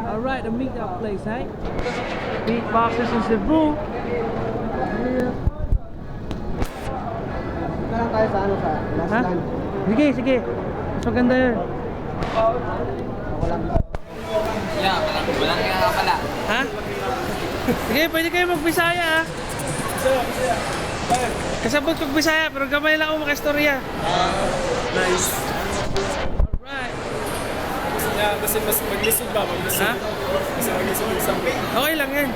Alright, the meetup place, eh? Beatboxers in Cebu. Punta lang tayo sa ano sa last Ha? land. Sige, sige. Mas maganda yun. Ako lang. Yeah, walang nga pala. Ha? Sige, pwede kayo mag-Bisaya, ha? Kasabot kong Bisaya, pero gamay lang ako makistorya. Nice. Alright. Yeah, kasi mas maglisod ba? Maglisod. Ha? Kasi maglisod yung sample. Okay lang yan.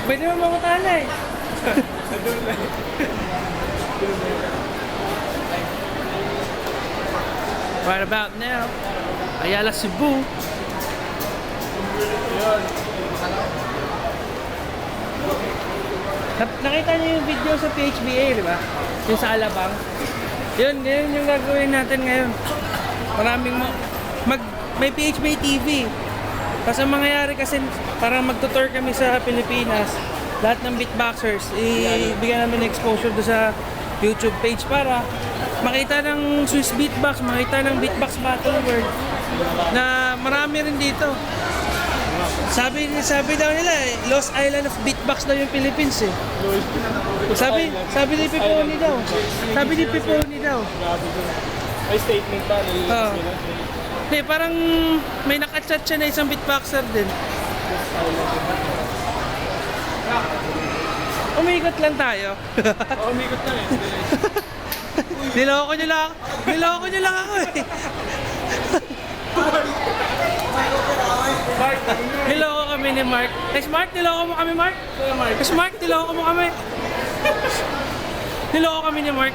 Pwede mo makutala eh. Nandun lang. Right about now, Ayala, Cebu. Nakita niyo yung video sa PHBA, di ba? Yung sa Alabang. Yun yung gagawin natin ngayon. Maraming may PHBA TV. Kasi ang mangyayari kasi parang magtutour kami sa Pilipinas. Lahat ng beatboxers, ibigyan namin ng exposure do sa YouTube page para makita ng Swiss Beatbox, makita ng Beatbox Battle World na marami rin dito. Sabi daw nila Lost Island of Beatbox daw yung Philippines eh. Sabi ni Piponi daw. Sabi ni Piponi daw. May statement pa. Hindi, parang may nakachat siya na isang beatboxer din. Umikot lang tayo. Umikot na eh. Niloko niyo lang ako eh. Niloko kami ni Mark. Mark, niloko mo kami, Mark? Mark, niloko mo kami. Niloko kami ni Mark.